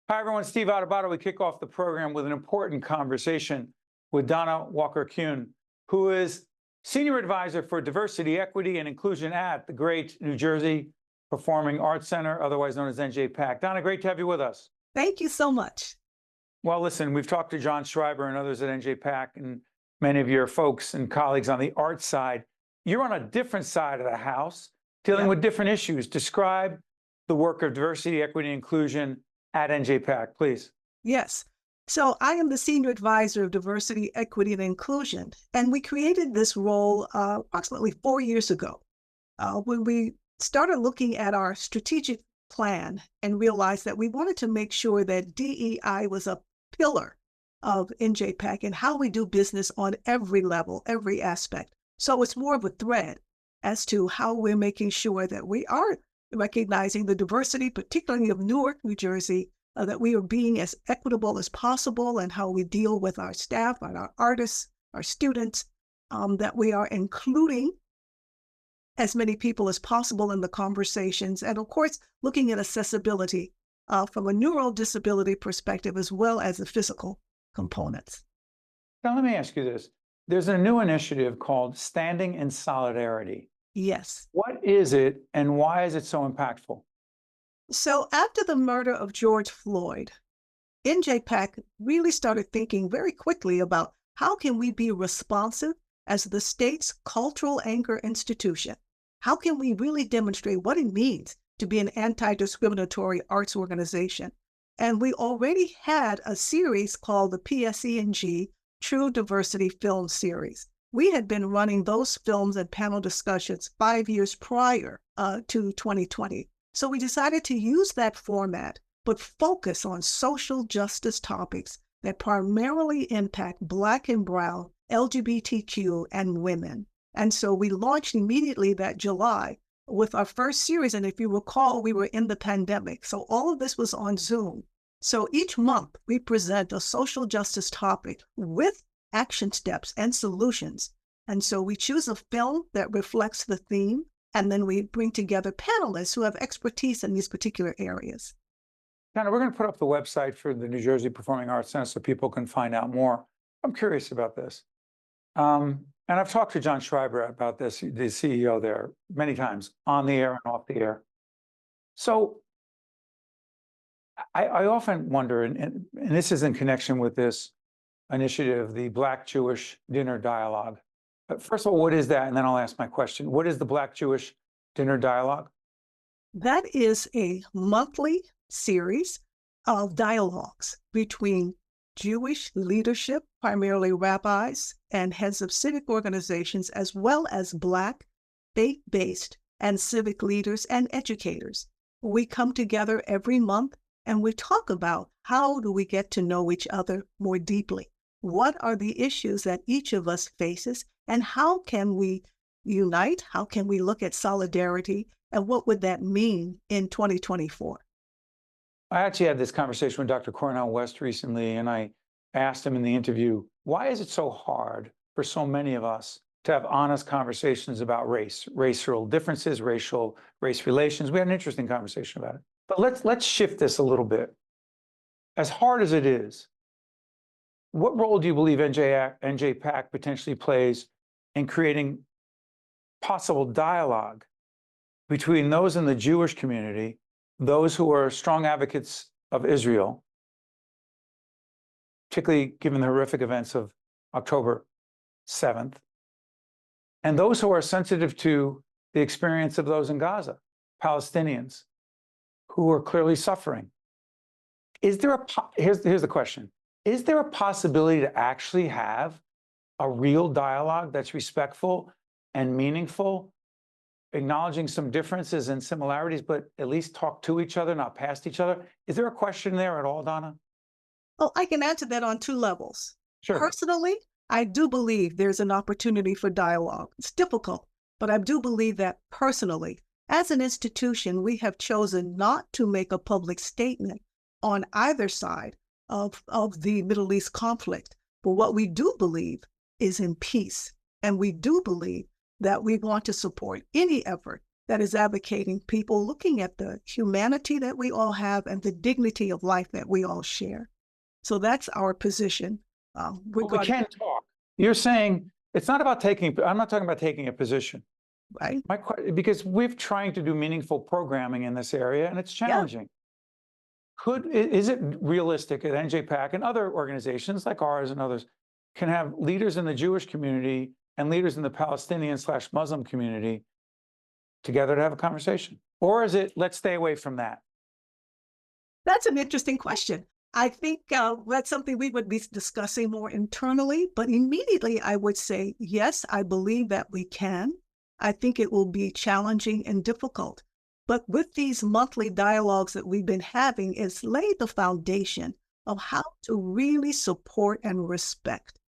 Hi, everyone. Steve Adubato. We kick off the program with an important conversation with Donna Walker-Kuhne, who is Senior Advisor for Diversity, Equity, and Inclusion at the great New Jersey Performing Arts Center, otherwise known as NJPAC. Donna, great to have you with us. Thank you so much. Well, listen, we've talked to John Schreiber and others at NJPAC and many of your folks and colleagues on the arts side. You're on a different side of the house, dealing with different issues. Describe the work of diversity, equity, and inclusion at NJPAC, please. Yes. So I am the Senior Advisor of Diversity, Equity, and Inclusion. And we created this role approximately 4 years ago when we started looking at our strategic plan and realized that we wanted to make sure that DEI was a pillar of NJPAC and how we do business on every level, every aspect. So it's more of a thread as to how we're making sure that we are recognizing the diversity, particularly of Newark, New Jersey, that we are being as equitable as possible and how we deal with our staff and our artists, our students, that we are including as many people as possible in the conversations. And of course, looking at accessibility from a neural disability perspective, as well as the physical components. Now, let me ask you this. There's a new initiative called Standing in Solidarity. Yes. What is it and why is it so impactful? So after the murder of George Floyd, NJPAC really started thinking very quickly about how can we be responsive as the state's cultural anchor institution? How can we really demonstrate what it means to be an anti-discriminatory arts organization? And we already had a series called the PSENG True Diversity Film Series. We had been running those films and panel discussions 5 years prior to 2020. So we decided to use that format, but focus on social justice topics that primarily impact Black and Brown, LGBTQ, and women. And so we launched immediately that July with our first series. And if you recall, we were in the pandemic. So all of this was on Zoom. So each month we present a social justice topic with action steps and solutions. And so we choose a film that reflects the theme, and then we bring together panelists who have expertise in these particular areas. Donna, we're going to put up the website for the New Jersey Performing Arts Center so people can find out more. I'm curious about this. And I've talked to John Schreiber about this, the CEO there, many times, on the air and off the air. So I often wonder, and this is in connection with this initiative, the Black-Jewish Dinner Dialogue. First of all, what is that? And then I'll ask my question. What is the Black-Jewish Dinner Dialogue? That is a monthly series of dialogues between Jewish leadership, primarily rabbis and heads of civic organizations, as well as Black, faith-based, and civic leaders and educators. We come together every month and we talk about how do we get to know each other more deeply? What are the issues that each of us faces? And how can we unite? How can we look at solidarity? And what would that mean in 2024? I actually had this conversation with Dr. Cornel West recently, and I asked him in the interview, why is it so hard for so many of us to have honest conversations about race, racial differences, race relations? We had an interesting conversation about it. But let's shift this a little bit. As hard as it is, what role do you believe NJPAC potentially plays in creating possible dialogue between those in the Jewish community, those who are strong advocates of Israel, particularly given the horrific events of October 7th, and those who are sensitive to the experience of those in Gaza, Palestinians, who are clearly suffering? Is there here's the question. Is there a possibility to actually have a real dialogue that's respectful and meaningful, acknowledging some differences and similarities, but at least talk to each other, not past each other? Is there a question there at all, Donna? Oh, I can answer that on 2 levels. Sure. Personally, I do believe there's an opportunity for dialogue. It's difficult, but I do believe that personally. As an institution, we have chosen not to make a public statement on either side of the Middle East conflict. But what we do believe is in peace. And we do believe that we want to support any effort that is advocating people looking at the humanity that we all have and the dignity of life that we all share. So that's our position. But we Regarding, can talk. You're saying it's not about I'm not talking about taking a position. right? Because we're trying to do meaningful programming in this area and it's Yeah. challenging. Is it realistic that NJPAC and other organizations like ours and others can have leaders in the Jewish community and leaders in the Palestinian/Muslim community together to have a conversation? Or is it, let's stay away from that? That's an interesting question. I think that's something we would be discussing more internally, but immediately I would say, yes, I believe that we can. I think it will be challenging and difficult. But with these monthly dialogues that we've been having, it's laid the foundation of how to really support and respect,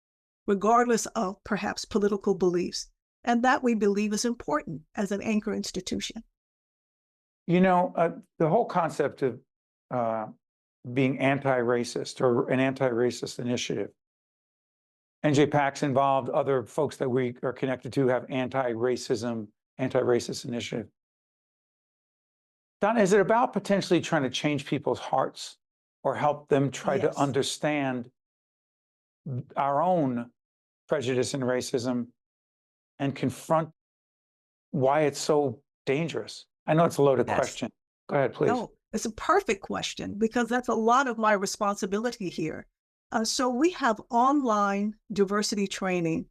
regardless of perhaps political beliefs. And that we believe is important as an anchor institution. You know, the whole concept of being anti-racist or an anti-racist initiative. NJPAC's involved, other folks that we are connected to have anti-racist initiative. Donna, is it about potentially trying to change people's hearts or help them try to Yes. understand our own prejudice and racism and confront why it's so dangerous? I know it's a loaded Yes. question. Go ahead, please. No, it's a perfect question because that's a lot of my responsibility here. So we have online diversity training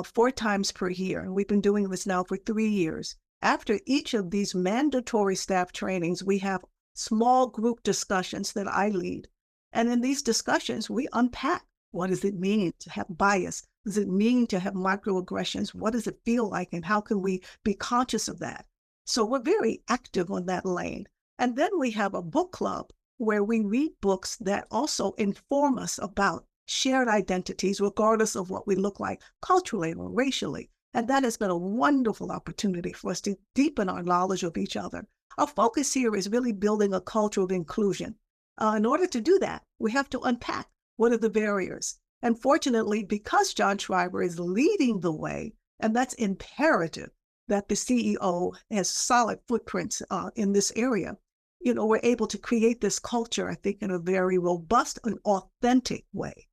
4 times per year. And we've been doing this now for 3 years. After each of these mandatory staff trainings, we have small group discussions that I lead. And in these discussions, we unpack what does it mean to have bias? What does it mean to have microaggressions? What does it feel like? And how can we be conscious of that? So we're very active on that lane. And then we have a book club where we read books that also inform us about shared identities, regardless of what we look like culturally or racially. And that has been a wonderful opportunity for us to deepen our knowledge of each other. Our focus here is really building a culture of inclusion. In order to do that, we have to unpack what are the barriers. And fortunately, because John Schreiber is leading the way, and that's imperative that the CEO has solid footprints in this area, we're able to create this culture, I think, in a very robust and authentic way.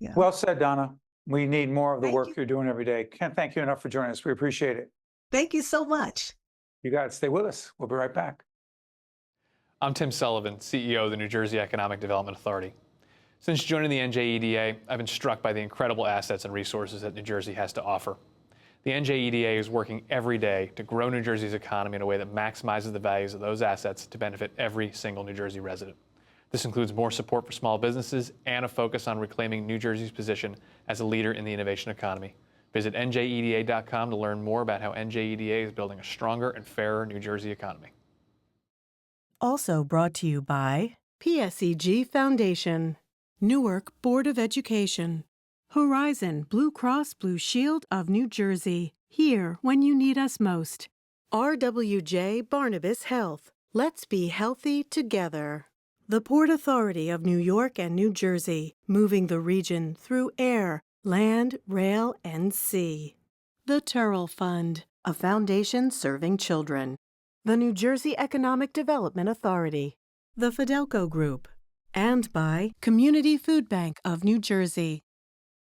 Yeah. Well said, Donna. We need more of the Thank work you. you're doing every day. Can't thank you enough for joining us. We appreciate it. Thank you so much. You got to stay with us. We'll be right back. I'm Tim Sullivan, CEO of the New Jersey Economic Development Authority. Since joining the NJEDA, I've been struck by the incredible assets and resources that New Jersey has to offer. The NJEDA is working every day to grow New Jersey's economy in a way that maximizes the values of those assets to benefit every single New Jersey resident. This includes more support for small businesses and a focus on reclaiming New Jersey's position as a leader in the innovation economy. Visit njeda.com to learn more about how NJEDA is building a stronger and fairer New Jersey economy. Also brought to you by PSEG Foundation, Newark Board of Education, Horizon Blue Cross Blue Shield of New Jersey, here when you need us most. RWJ Barnabas Health, let's be healthy together. The Port Authority of New York and New Jersey, moving the region through air, land, rail, and sea. The Turrell Fund, a foundation serving children. The New Jersey Economic Development Authority. The Fidelco Group. And by Community Food Bank of New Jersey.